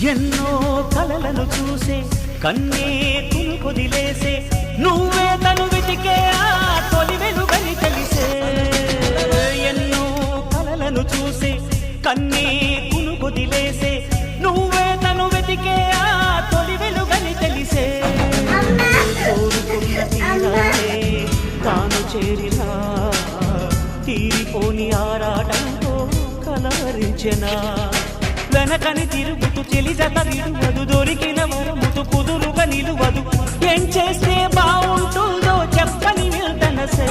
ఎన్నో కలలను చూసే కన్నే కునుకొదిలేసే నువ్వే తను వెతికే ఆ తొలి వెలుగని తెలిసే ఎన్నో కలలను చూసే కన్నే కునుకొదిలేసే నువ్వే తను వెతికే ఆ తొలి వెలుగని తెలిసే కోరుకున్న తీరాలే తాను చేరినా తీరిపోని ఆరాటంతో కలవరించెనా వెనకని తిరుగుతూ చెలిజత విడువదు దొరికిన వరముతు కుదురుగా నిలువదు ఏం చేస్తే బాగుంటుందో చెప్పని నిల్దనసే